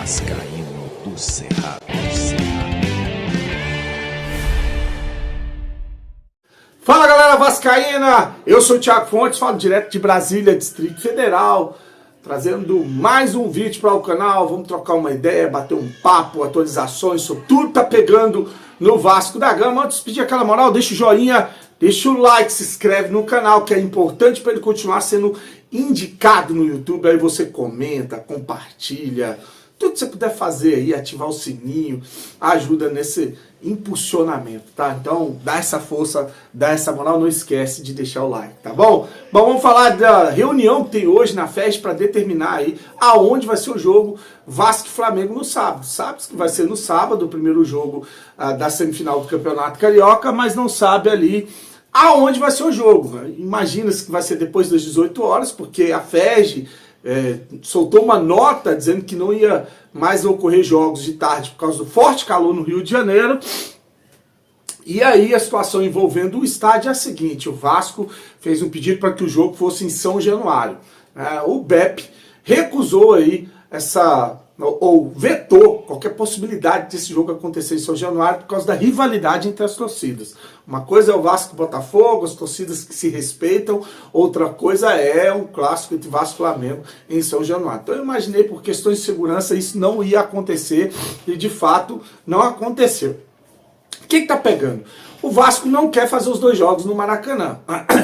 Vascaíno do Cerrado. Fala galera vascaína, eu sou o Thiago Fontes, falo direto de Brasília, Distrito Federal, trazendo mais um vídeo para o canal. Vamos trocar uma ideia, bater um papo, atualizações sobre tudo que tá pegando no Vasco da Gama. Antes de pedir aquela moral, deixa o joinha, deixa o like, se inscreve no canal, que é importante para ele continuar sendo indicado no YouTube. Aí você comenta, compartilha, tudo que você puder fazer aí, ativar o sininho, ajuda nesse impulsionamento, tá? Então, dá essa força, dá essa moral, não esquece de deixar o like, tá bom? Bom, vamos falar da reunião que tem hoje na FES para determinar aí aonde vai ser o jogo Vasco e Flamengo no sábado. Sabe que vai ser no sábado, o primeiro jogo da semifinal do Campeonato Carioca, mas não sabe ali aonde vai ser o jogo. Imagina-se que vai ser depois das 18 horas, porque a FES soltou uma nota dizendo que não ia mais ocorrer jogos de tarde por causa do forte calor no Rio de Janeiro. E aí a situação envolvendo o estádio é a seguinte: o Vasco fez um pedido para que o jogo fosse em São Januário. O BEP recusou aí ou vetou qualquer possibilidade desse jogo acontecer em São Januário por causa da rivalidade entre as torcidas. Uma coisa é o Vasco e Botafogo, as torcidas que se respeitam, outra coisa é um clássico entre Vasco e Flamengo em São Januário. Então eu imaginei, por questões de segurança, isso não ia acontecer e de fato não aconteceu. O que está pegando? O Vasco não quer fazer os dois jogos no Maracanã.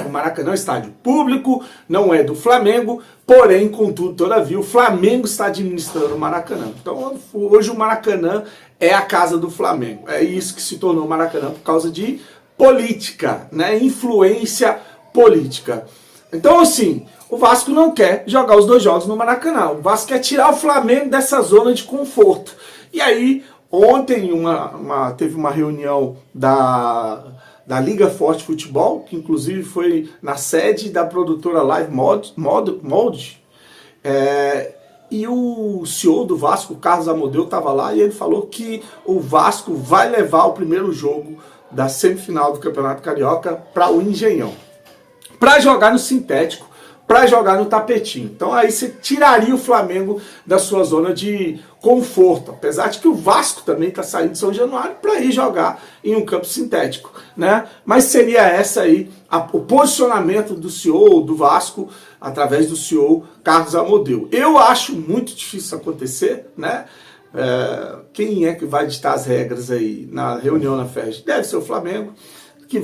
O Maracanã é um estádio público, não é do Flamengo, porém, contudo, todavia, o Flamengo está administrando o Maracanã. Então, hoje o Maracanã é a casa do Flamengo. É isso que se tornou o Maracanã por causa de política, né? Influência política. Então, assim, o Vasco não quer jogar os dois jogos no Maracanã. O Vasco quer tirar o Flamengo dessa zona de conforto. E aí, ontem teve uma reunião da Liga Forte Futebol, que inclusive foi na sede da produtora Live Mode, e o CEO do Vasco, Carlos Amodeu, estava lá e ele falou que o Vasco vai levar o primeiro jogo da semifinal do Campeonato Carioca para o Engenhão, para jogar no sintético, para jogar no tapetinho. Então aí você tiraria o Flamengo da sua zona de conforto, apesar de que o Vasco também está saindo de São Januário para ir jogar em um campo sintético, né? Mas seria essa aí o posicionamento do CEO do Vasco através do CEO Carlos Amodeu. Eu acho muito difícil acontecer, né? Quem é que vai ditar as regras aí na reunião na FES? Deve ser o Flamengo,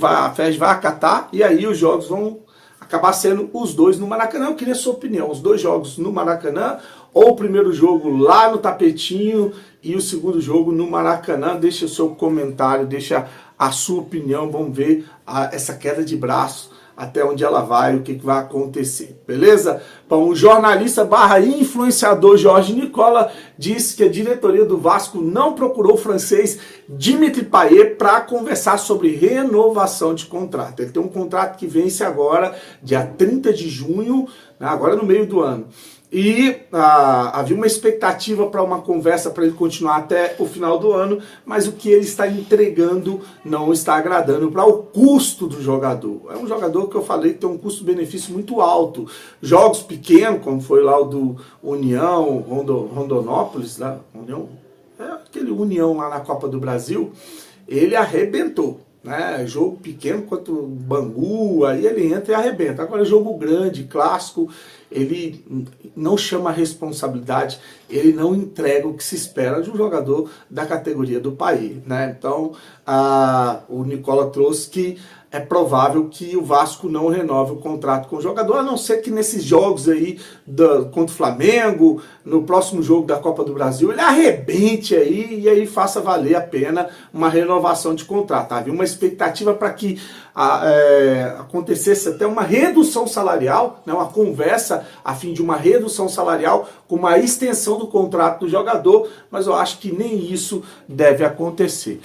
a FES vai acatar e aí os jogos vão acabar sendo os dois no Maracanã. Eu queria a sua opinião, os dois jogos no Maracanã ou o primeiro jogo lá no tapetinho e o segundo jogo no Maracanã? Deixa o seu comentário, deixa a sua opinião, vamos ver essa queda de braço, até onde ela vai, o que vai acontecer, beleza? Bom, o jornalista / influenciador Jorge Nicola disse que a diretoria do Vasco não procurou o francês Dimitri Payet para conversar sobre renovação de contrato. Ele tem um contrato que vence agora, dia 30 de junho, né, agora no meio do ano. E havia uma expectativa para uma conversa para ele continuar até o final do ano, mas o que ele está entregando não está agradando para o custo do jogador. É um jogador que eu falei que tem um custo-benefício muito alto. Jogos pequenos, como foi lá o do União, Rondonópolis, lá, aquele União lá na Copa do Brasil, ele arrebentou. Jogo pequeno quanto o Bangu, aí ele entra e arrebenta. Agora jogo grande, clássico, ele não chama a responsabilidade, ele não entrega o que se espera de um jogador da categoria do país, né? Então o Nicola trouxe que é provável que o Vasco não renove o contrato com o jogador, a não ser que nesses jogos aí contra o Flamengo, no próximo jogo da Copa do Brasil, ele arrebente aí e aí faça valer a pena uma renovação de contrato. Havia uma expectativa para que acontecesse até uma redução salarial, né, uma conversa a fim de uma redução salarial com uma extensão do contrato do jogador, mas eu acho que nem isso deve acontecer.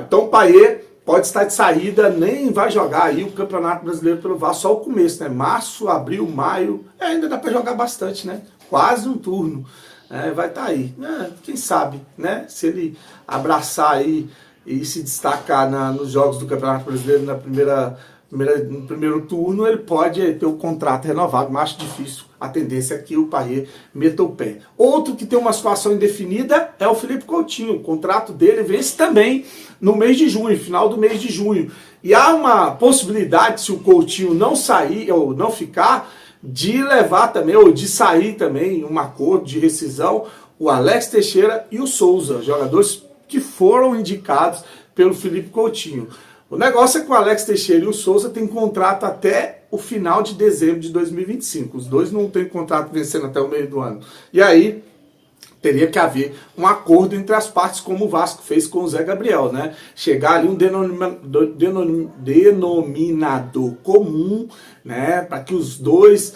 Então Payet pode estar de saída, nem vai jogar aí o Campeonato Brasileiro pelo Vasco, só o começo, né? Março, abril, maio, ainda dá para jogar bastante, né? Quase um turno, vai estar aí. Quem sabe, né? Se ele abraçar aí e se destacar nos jogos do Campeonato Brasileiro na primeira no primeiro turno, ele pode ter o contrato renovado, mas acho difícil. A tendência é que o Payet meta o pé. Outro que tem uma situação indefinida é o Felipe Coutinho. O contrato dele vence também no mês de junho, final do mês de junho. E há uma possibilidade, se o Coutinho não sair ou não ficar, de levar também, ou de sair também, um acordo de rescisão, o Alex Teixeira e o Souza, jogadores que foram indicados pelo Felipe Coutinho. O negócio é que o Alex Teixeira e o Souza têm contrato até o final de dezembro de 2025. Os dois não têm contrato vencendo até o meio do ano. E aí teria que haver um acordo entre as partes, como o Vasco fez com o Zé Gabriel, né? Chegar ali um denominador comum, né? Para que os dois,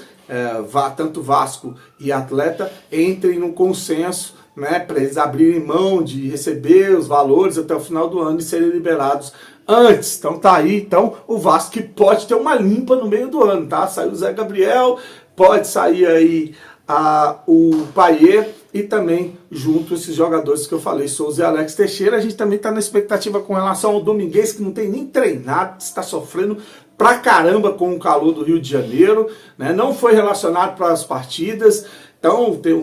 tanto Vasco e atleta, entrem num consenso, né? Para eles abrirem mão de receber os valores até o final do ano e serem liberados antes. Então tá aí, então o Vasco que pode ter uma limpa no meio do ano, tá? Saiu o Zé Gabriel, pode sair aí o Payet e também junto esses jogadores que eu falei, Souza e Alex Teixeira. A gente também tá na expectativa com relação ao Domingues, que não tem nem treinado, está sofrendo pra caramba com o calor do Rio de Janeiro, né? Não foi relacionado para as partidas. Então tem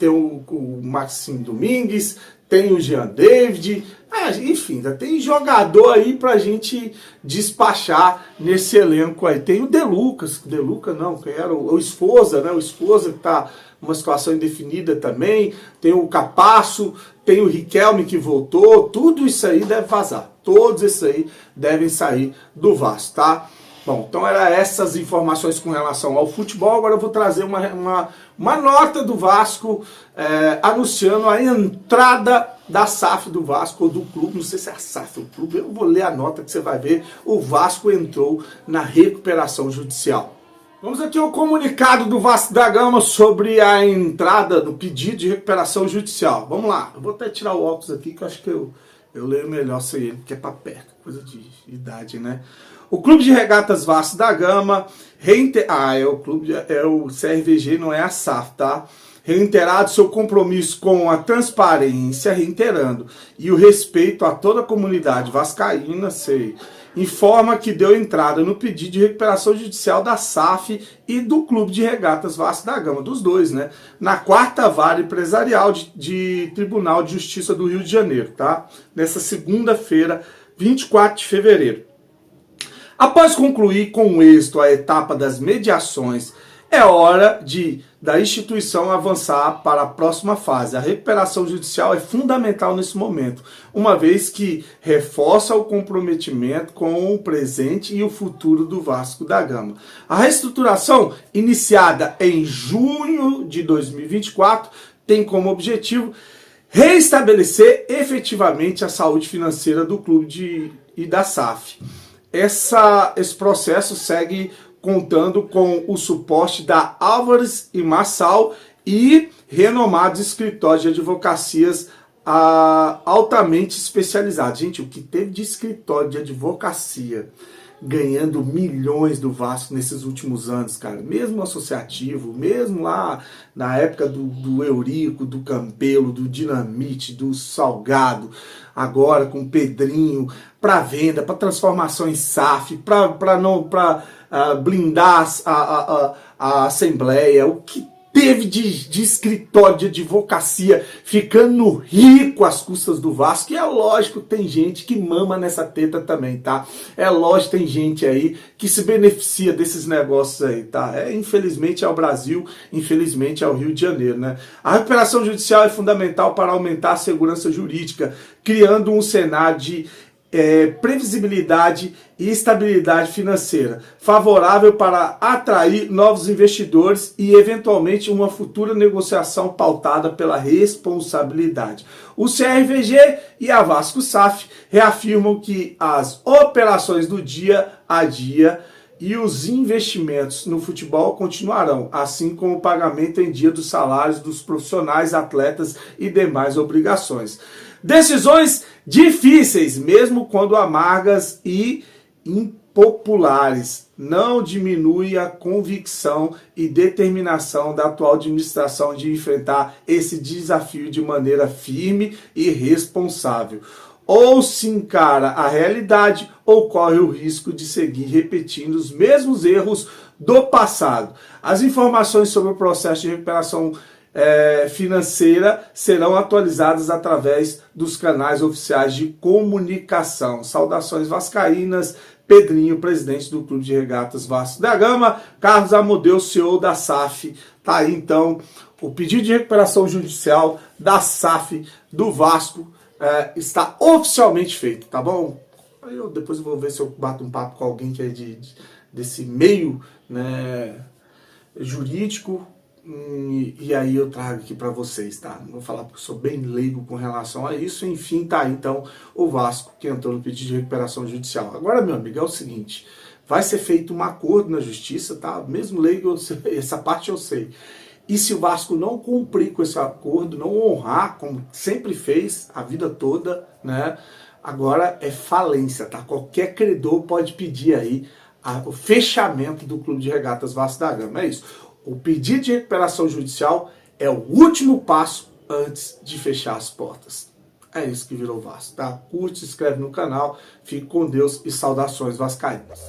o Maxime Domingues, tem o Jean David, enfim, ainda tem jogador aí pra gente despachar nesse elenco aí. Tem o De Lucas não, que era o Esposa, né? O Esposa que tá numa situação indefinida também. Tem o Capasso, tem o Riquelme que voltou. Tudo isso aí deve vazar. Todos esses aí devem sair do Vasco, tá? Bom, então eram essas informações com relação ao futebol. Agora eu vou trazer uma nota do Vasco anunciando a entrada da SAF do Vasco, ou do clube, não sei se é a SAF ou o clube, eu vou ler a nota que você vai ver. O Vasco entrou na recuperação judicial. Vamos aqui ao comunicado do Vasco da Gama sobre a entrada do pedido de recuperação judicial. Vamos lá, eu vou até tirar o óculos aqui, que eu acho que eu leio melhor sem ele, porque é pra perto, coisa de idade, né? O Clube de Regatas Vasco da Gama é o CRVG, não é a SAF, tá? Reiterado seu compromisso com a transparência, reiterando, e o respeito a toda a comunidade vascaína, informa que deu entrada no pedido de recuperação judicial da SAF e do Clube de Regatas Vasco da Gama, dos dois, né? Na 4ª Vara Empresarial de Tribunal de Justiça do Rio de Janeiro, tá? Nessa segunda-feira, 24 de fevereiro. Após concluir com êxito a etapa das mediações, é hora da instituição avançar para a próxima fase. A recuperação judicial é fundamental nesse momento, uma vez que reforça o comprometimento com o presente e o futuro do Vasco da Gama. A reestruturação, iniciada em junho de 2024, tem como objetivo reestabelecer efetivamente a saúde financeira do clube e da SAF. Esse processo segue contando com o suporte da Álvares e Marçal e renomados escritórios de advocacias altamente especializados. Gente, o que teve de escritório de advocacia ganhando milhões do Vasco nesses últimos anos, cara, mesmo associativo, mesmo lá na época do Eurico, do Campelo, do Dinamite, do Salgado, agora com o Pedrinho, para venda, para transformação em SAF, para blindar a Assembleia, o que teve de escritório de advocacia ficando rico às custas do Vasco. E é lógico, tem gente que mama nessa teta também, tá? É lógico, tem gente aí que se beneficia desses negócios aí, tá? Infelizmente é o Brasil, infelizmente é o Rio de Janeiro, né? A recuperação judicial é fundamental para aumentar a segurança jurídica, criando um cenário de previsibilidade e estabilidade financeira, favorável para atrair novos investidores e, eventualmente, uma futura negociação pautada pela responsabilidade. O CRVG e a Vasco SAF reafirmam que as operações do dia a dia e os investimentos no futebol continuarão, assim como o pagamento em dia dos salários dos profissionais, atletas e demais obrigações. Decisões difíceis, mesmo quando amargas e impopulares, não diminui a convicção e determinação da atual administração de enfrentar esse desafio de maneira firme e responsável. ou se encara a realidade ou corre o risco de seguir repetindo os mesmos erros do passado. As informações sobre o processo de recuperação financeira serão atualizadas através dos canais oficiais de comunicação. Saudações vascaínas, Pedrinho, presidente do Clube de Regatas Vasco da Gama, Carlos Amodeu, CEO da SAF. Tá aí então o pedido de recuperação judicial da SAF do Vasco está oficialmente feito, tá bom? Depois eu vou ver se eu bato um papo com alguém que é desse meio, né, jurídico, e aí eu trago aqui para vocês, tá? Não vou falar porque eu sou bem leigo com relação a isso. Enfim, tá aí então o Vasco que entrou no pedido de recuperação judicial. Agora, meu amigo, é o seguinte, vai ser feito um acordo na justiça, tá? Mesmo leigo, essa parte eu sei. E se o Vasco não cumprir com esse acordo, não honrar, como sempre fez a vida toda, né? Agora é falência, tá? Qualquer credor pode pedir aí o fechamento do Clube de Regatas Vasco da Gama. É isso. O pedido de recuperação judicial é o último passo antes de fechar as portas. É isso que virou Vasco, tá? Curte, se inscreve no canal, fique com Deus e saudações vascaínas.